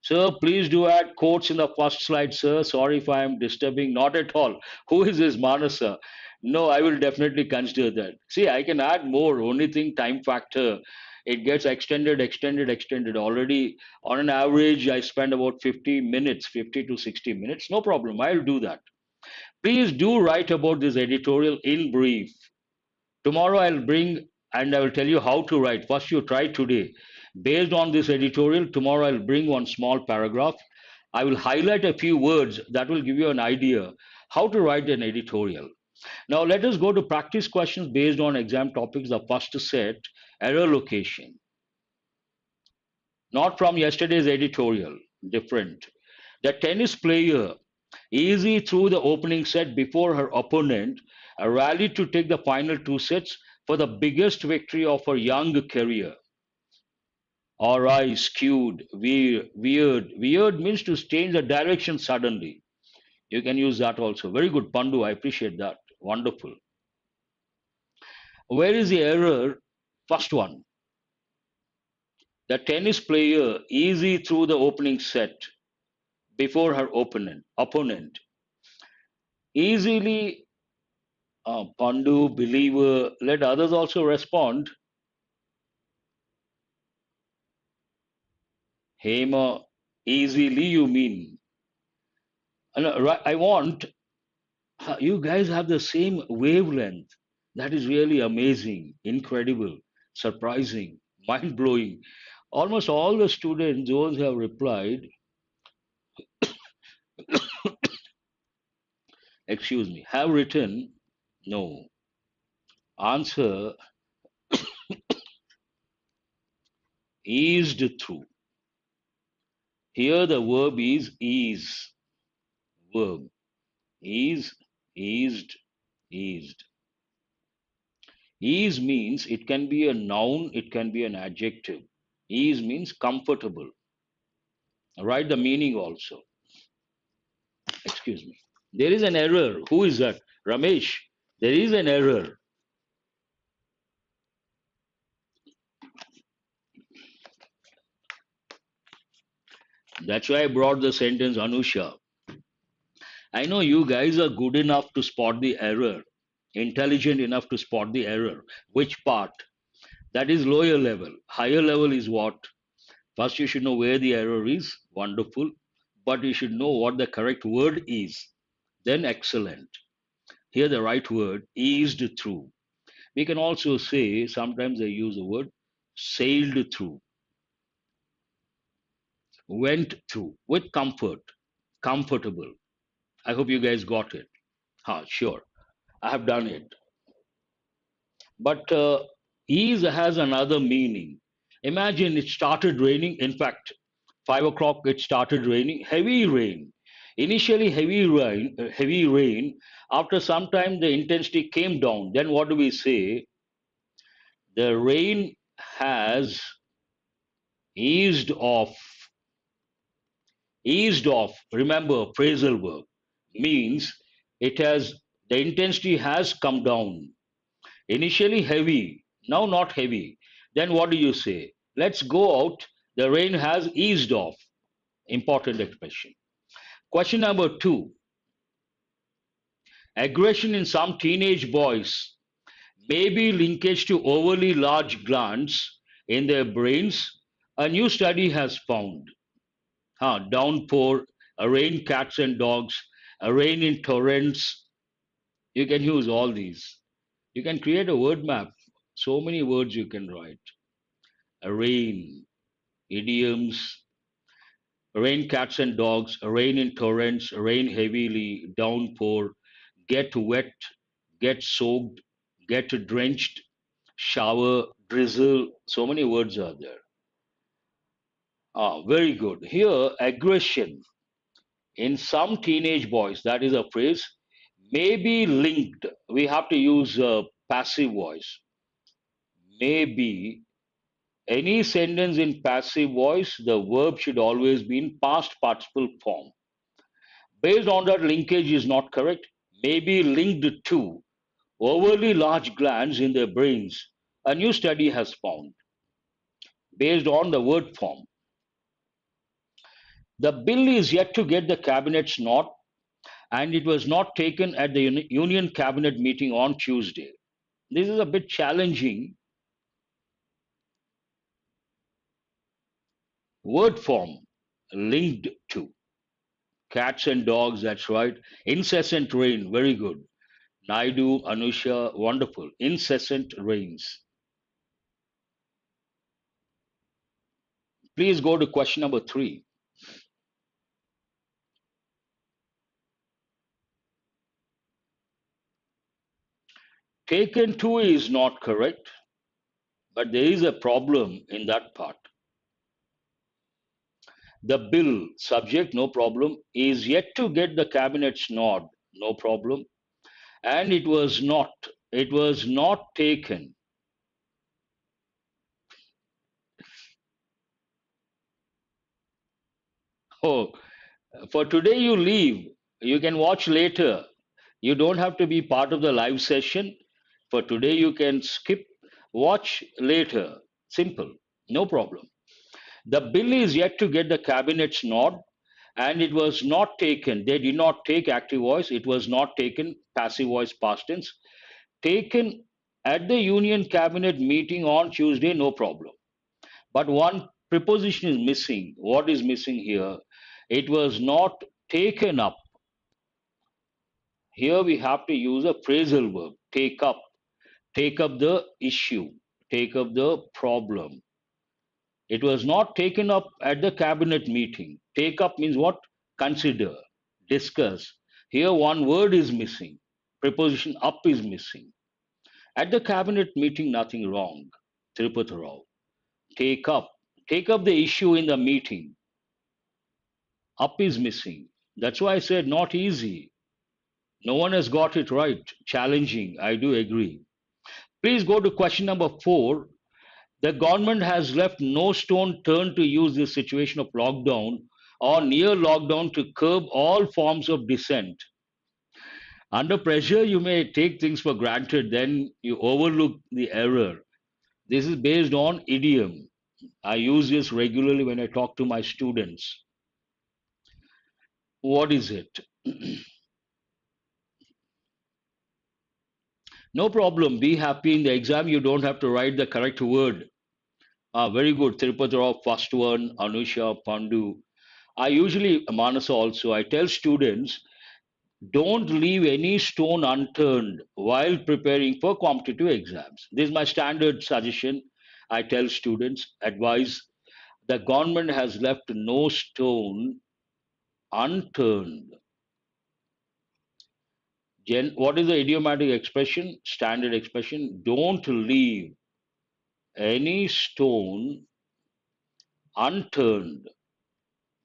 Speaker 1: Sir, please do add quotes in the first slide, sir. Sorry if I am disturbing. Not at all. Who is this Manasa? No, I will definitely consider that. See, I can add more. Only thing, time factor. It gets extended, extended, extended. Already, on an average, I spend about 50 minutes, 50 to 60 minutes. No problem. I'll do that. Please do write about this editorial in brief. Tomorrow I'll bring and I will tell you how to write. First, you try today. Based on this editorial, tomorrow I'll bring one small paragraph. I will highlight a few words that will give you an idea how to write an editorial. Now, let us go to practice questions based on exam topics. The first set, error location. Not from yesterday's editorial, different. The tennis player easy through the opening set before her opponent, rallied to take the final two sets for the biggest victory of her young career. Awry, skewed, weird, weird. Weird means to change the direction suddenly. You can use that also. Very good, Pandu. I appreciate that. Wonderful. Where is the error? First one. The tennis player easy through the opening set before her opponent. Easily, Pandu, believer, let others also respond. Hema, easily you mean. And I want you guys have the same wavelength. That is really amazing, incredible, surprising, mind blowing. Almost all the students, those who have replied, excuse me, have written no. Answer eased through. Here the verb is ease. Verb. Ease, eased, eased. Ease means it can be a noun, it can be an adjective. Ease means comfortable. Write the meaning also. Excuse me. There is an error. Who is that? Ramesh. There is an error. That's why I brought the sentence Anusha. I know you guys are good enough to spot the error, intelligent enough to spot the error. Which part? That is lower level. Higher level is what? First, you should know where the error is. Wonderful. But you should know what the correct word is. Then, excellent. Here, the right word, eased through. We can also say, sometimes they use the word sailed through, went through with comfort, comfortable. I hope you guys got it. Sure. I have done it. But ease has another meaning. Imagine it started raining. In fact, 5 o'clock it started raining. Heavy rain. Initially heavy rain. Heavy rain. After some time the intensity came down. Then what do we say? The rain has eased off. Eased off. Remember, phrasal verb means it has the intensity has come down. Initially heavy, now not heavy. Then what do you say? Let's go out. The rain has eased off. Important expression. Question number two. Aggression in some teenage boys may be linkage to overly large glands in their brains. A new study has found. Downpour, a rain, cats and dogs, a rain in torrents. You can use all these. You can create a word map. So many words you can write. A rain, idioms, rain, cats and dogs, rain in torrents, rain heavily, downpour, get wet, get soaked, get drenched, shower, drizzle. So many words are there. Very good. Here, aggression in some teenage boys, that is a phrase, may be linked. We have to use passive voice. Maybe any sentence in passive voice, the verb should always be in past participle form. Based on that, linkage is not correct. May be linked to overly large glands in their brains. A new study has found. Based on the word form. The bill is yet to get the cabinet's nod, and it was not taken at the Union Cabinet meeting on Tuesday. This is a bit challenging. Word form linked to. Cats and dogs, that's right. Incessant rain, very good. Naidu, Anusha, wonderful. Incessant rains. Please go to question number 3. Taken to is not correct, but there is a problem in that part. The bill, subject, no problem, is yet to get the cabinet's nod, no problem. And it was not taken. Oh, for today you leave. You can watch later. You don't have to be part of the live session. For today you can skip, watch later. Simple, no problem. The bill is yet to get the cabinet's nod, and it was not taken. They did not take active voice. It was not taken passive voice past tense. Taken at the Union Cabinet meeting on Tuesday, no problem. But one preposition is missing. What is missing here? It was not taken up. Here we have to use a phrasal verb, take up the issue, take up the problem. It was not taken up at the cabinet meeting. Take up means what? Consider, discuss. Here one word is missing. Preposition up is missing. At the cabinet meeting, nothing wrong. Tirupati Rao. Take up. Take up the issue in the meeting. Up is missing. That's why I said not easy. No one has got it right. Challenging. I do agree. Please go to question number 4. The government has left no stone turned to use this situation of lockdown or near lockdown to curb all forms of dissent. Under pressure, you may take things for granted, then you overlook the error. This is based on idiom. I use this regularly when I talk to my students. What is it? No problem. Be happy in the exam. You don't have to write the correct word. Very good. Tirupati Rao, first one. Anusha, Pandu. I usually, Manasa also, I tell students, don't leave any stone unturned while preparing for competitive exams. This is my standard suggestion. I tell students, advise, the government has left no stone unturned. What is the idiomatic expression? Standard expression. Don't leave any stone unturned.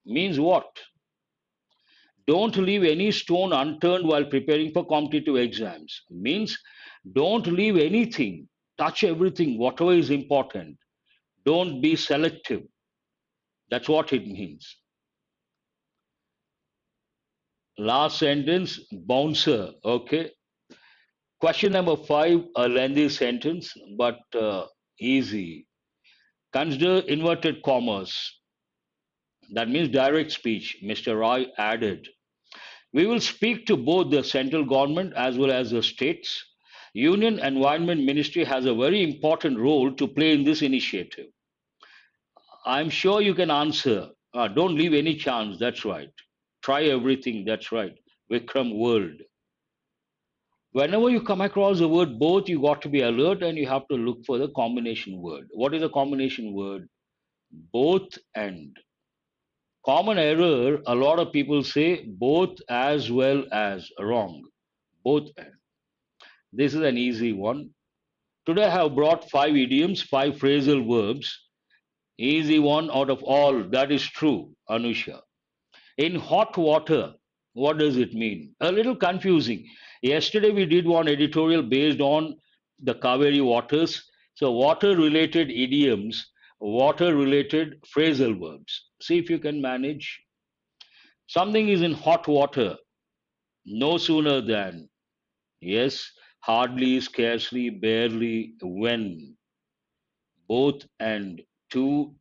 Speaker 1: Means what? Don't leave any stone unturned while preparing for competitive exams. Means don't leave anything. Touch everything, whatever is important. Don't be selective. That's what it means. Last sentence, bouncer. Okay. Question number 5, a lengthy sentence, but easy. Consider inverted commas. That means direct speech. Mr. Roy added. We will speak to both the central government as well as the states. Union Environment Ministry has a very important role to play in this initiative. I'm sure you can answer. Don't leave any chance. That's right. Try everything. That's right. Vikram World. Whenever you come across the word both, you got to be alert and you have to look for the combination word. What is a combination word? Both and. Common error, a lot of people say both as well as. Wrong. Both and. This is an easy one. Today I have brought 5 idioms, 5 phrasal verbs. Easy one out of all. That is true, Anusha. In hot water, what does it mean? A little confusing. Yesterday we did one editorial based on the Kaveri waters. So water related idioms, water related phrasal verbs. See if you can manage. Something is in hot water no sooner than, yes, hardly, scarcely, barely, when, both and, to.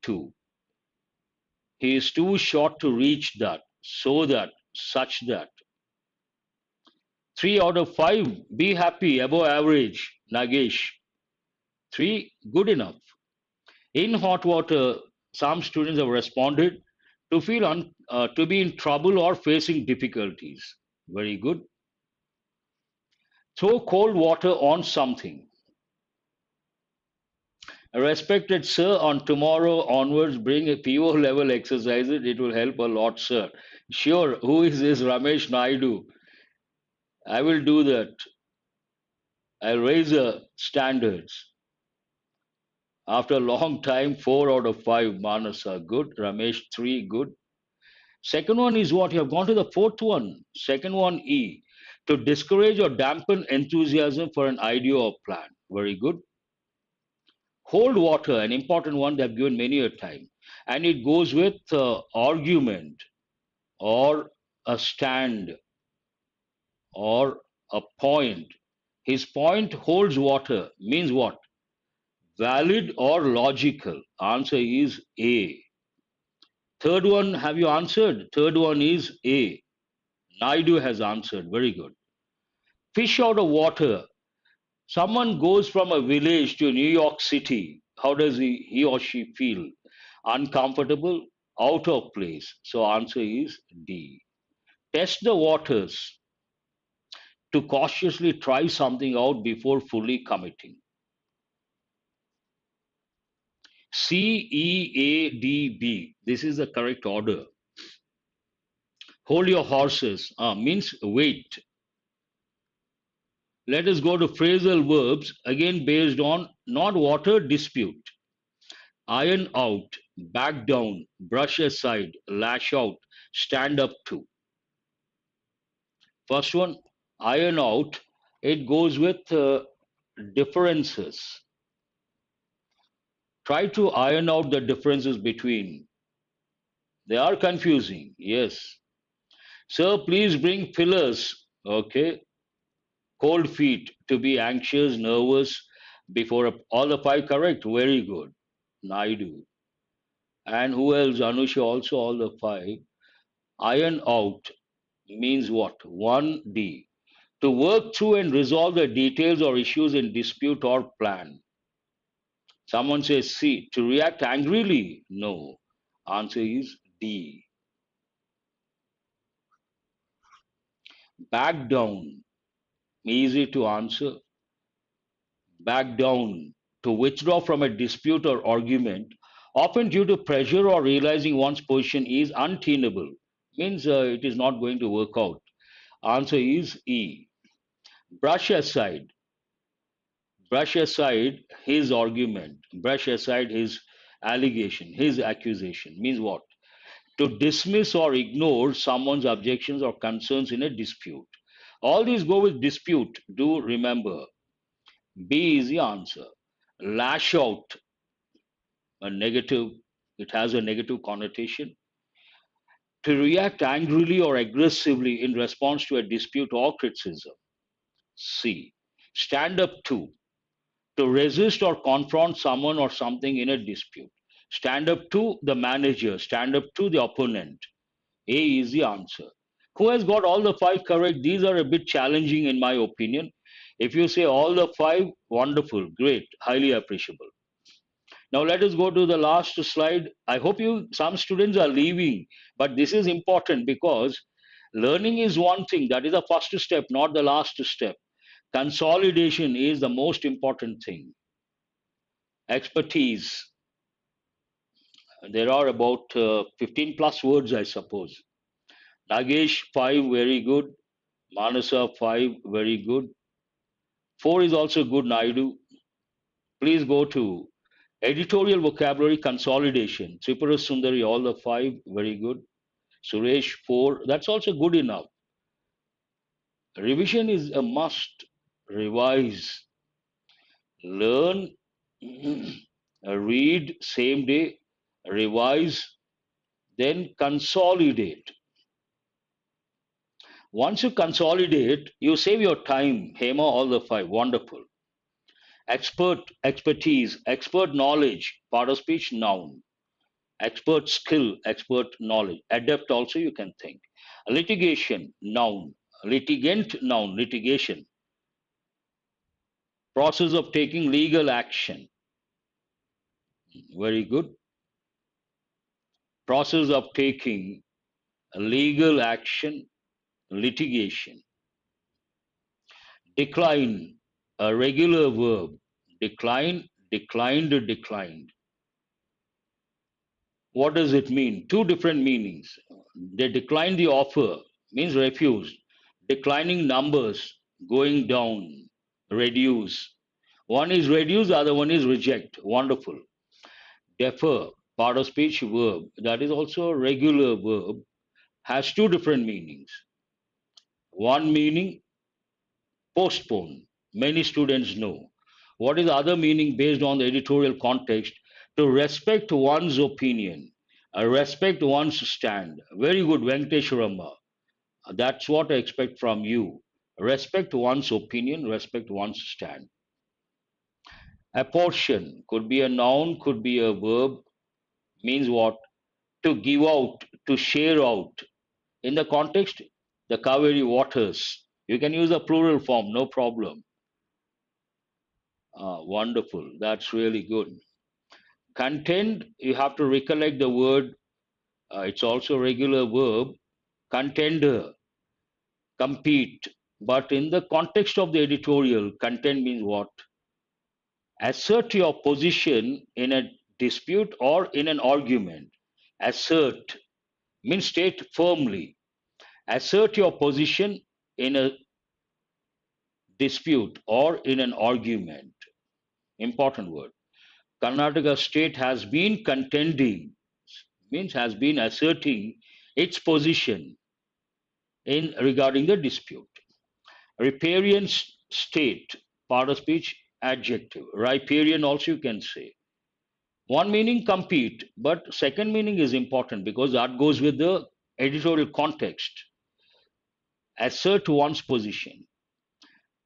Speaker 1: He is too short to reach that, so that, such that. 3 out of 5. Be happy, above average, Nagesh. 3, good enough. In hot water, some students have responded to to be in trouble or facing difficulties. Very good. Throw cold water on something. Respected sir, on tomorrow onwards, bring a PO level exercises. It will help a lot, sir. Sure. Who is this Ramesh Naidu? I will do that. I'll raise the standards. After a long time, 4 out of 5 Manas are good. Ramesh, 3 good. Second one is what? You have gone to the fourth one. Second one, E. To discourage or dampen enthusiasm for an idea or plan. Very good. Hold water, an important one they have given many a time. And it goes with argument or a stand or a point. His point holds water means what? Valid or logical? Answer is A. Third one, have you answered? Third one is A. Naidu has answered. Very good. Fish out of water. Someone goes from a village to New York City. How does he or she feel? Uncomfortable, out of place. So answer is D. Test the waters to cautiously try something out before fully committing. CEADB. This is the correct order. Hold your horses means wait. Let us go to phrasal verbs again based on not water dispute. Iron out, back down, brush aside, lash out, stand up to. First one, iron out, it goes with differences. Try to iron out the differences between. They are confusing, yes. Sir, please bring fillers. Okay. Cold feet, to be anxious, nervous before all the 5 correct. Very good. Naidu. And who else? Anusha also all the 5. Iron out means what? 1D. To work through and resolve the details or issues in dispute or plan. Someone says C. To react angrily? No. Answer is D. Back down. Easy to answer. Back down. To withdraw from a dispute or argument, often due to pressure or realizing one's position is untenable. Means it is not going to work out. Answer is E. Brush aside. Brush aside his argument, brush aside his allegation, his accusation means what? To dismiss or ignore someone's objections or concerns in a dispute. All these go with dispute. Do remember. B is the answer. Lash out, a negative, it has a negative connotation. To react angrily or aggressively in response to a dispute or criticism. C. Stand up to resist or confront someone or something in a dispute. Stand up to the manager, stand up to the opponent. A is the answer. Who has got all the five correct? These are a bit challenging in my opinion. If you say all the five, wonderful, great, highly appreciable. Now let us go to the last slide. I hope some students are leaving, but this is important because learning is one thing, that is the first step, not the last step. Consolidation is the most important thing. Expertise. There are about 15 plus words, I suppose. Nagesh, 5, very good. Manasa, 5, very good. 4 is also good, Naidu. Please go to editorial vocabulary consolidation. Tripura Sundari, all the 5, very good. Suresh, 4, that's also good enough. Revision is a must. Revise, learn, read same day, revise, then consolidate. Once you consolidate, you save your time. Hema, all the 5, wonderful. Expertise, expert knowledge, part of speech, noun. Expert skill, expert knowledge. Adept also you can think. Litigation, noun. Litigant, noun, litigation. Process of taking legal action. Very good. Process of taking legal action, litigation. Decline, a regular verb. Decline, declined, declined. What does it mean? Two different meanings. They decline the offer, means refused. Declining numbers, going down, reduce. One is reduce, the other one is reject. Wonderful. Defer, part of speech verb, that is also a regular verb, has two different meanings. One meaning, postpone. Many students know. What is the other meaning based on the editorial context? To respect one's opinion, respect one's stand. Very good, Venkateswarama. That's what I expect from you. Respect one's opinion, respect one's stand. Apportion could be a noun, could be a verb, means what? To give out, to share out. In the context, the Kaveri waters. You can use the plural form, no problem. Wonderful. That's really good. Contend, you have to recollect the word. It's also a regular verb. Contender, compete. But in the context of the editorial, contend means what? Assert your position in a dispute or in an argument. Assert means state firmly. Assert your position in a dispute or in an argument. Important word. Karnataka state has been contending, means has been asserting its position in regarding the dispute. Riparian state, part of speech, adjective. Riparian also you can say. One meaning compete, but second meaning is important because that goes with the editorial context. Assert one's position.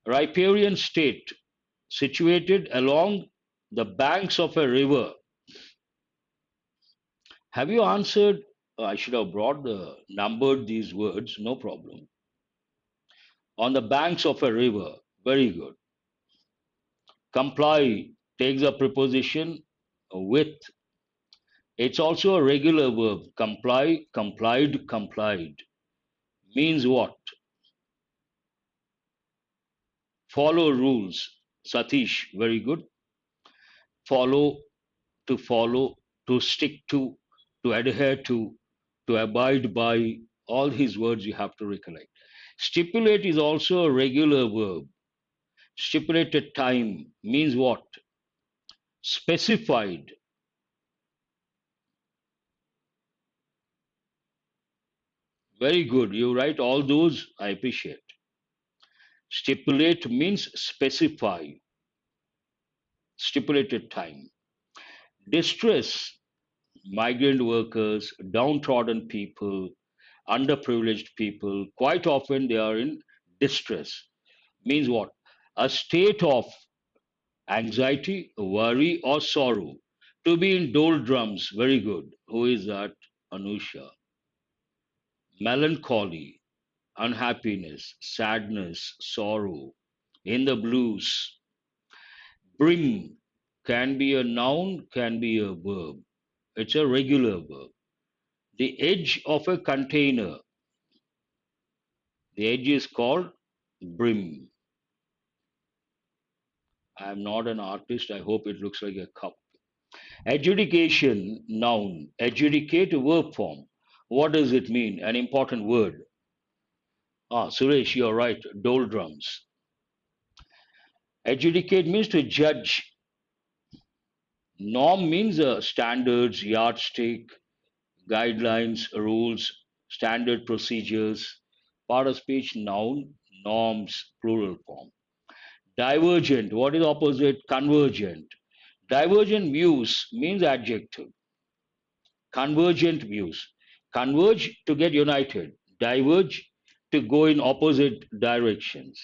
Speaker 1: Riparian state, situated along the banks of a river. Have you answered? I should have brought the numbered these words, no problem. On the banks of a river, very good. Comply takes a preposition with. It's also a regular verb. Comply, complied, complied. Means what? Follow rules. Satish, very good. Follow, to follow, to stick to adhere to abide by. All these words you have to recollect. Stipulate is also a regular verb. Stipulated time means what? Specified. Very good. You write all those. I appreciate. Stipulate means specify. Stipulated time. Distress, migrant workers, downtrodden people, underprivileged people, quite often they are in distress. Means what? A state of anxiety, worry, or sorrow. To be in doldrums. Very good. Who is that? Anusha. Melancholy, unhappiness, sadness, sorrow. In the blues. Brim can be a noun, can be a verb. It's a regular verb. The edge of a container. The edge is called brim. I am not an artist. I hope it looks like a cup. Adjudication, noun. Adjudicate, verb form. What does it mean? An important word. Ah, Suresh, you're right. Doldrums. Adjudicate means to judge. Norm means standards, yardstick, guidelines, rules, standard procedures. Part of speech, noun, norms, plural form. Divergent. What is opposite? Convergent. Divergent views means adjective. Convergent views. Converge to get united. Diverge to go in opposite directions.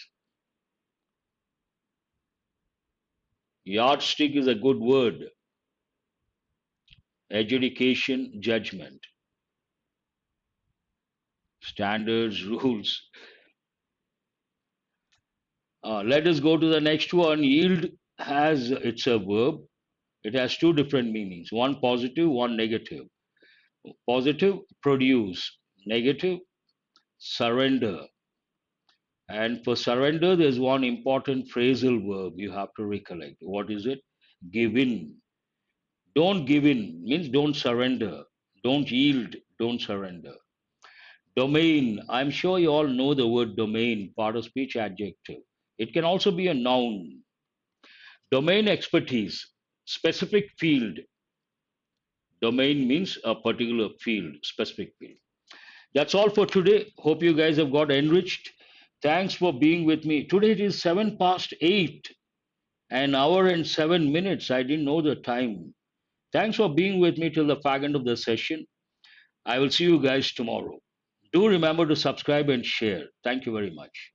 Speaker 1: Yardstick is a good word. Adjudication, judgment. Standards, rules. Let us go to the next one. Yield has, it's a verb. It has two different meanings. One positive, one negative. Positive, produce. Negative, surrender. And for surrender, there's one important phrasal verb you have to recollect. What is it? Give in. Don't give in means don't surrender. Don't yield. Don't surrender. Domain. I'm sure you all know the word domain, part of speech adjective. It can also be a noun. Domain expertise, specific field. Domain means a particular field, specific field. That's all for today. Hope you guys have got enriched. Thanks for being with me. Today it is 7 past 8, an hour and 7 minutes. I didn't know the time. Thanks for being with me till the fag end of the session. I will see you guys tomorrow. Do remember to subscribe and share. Thank you very much.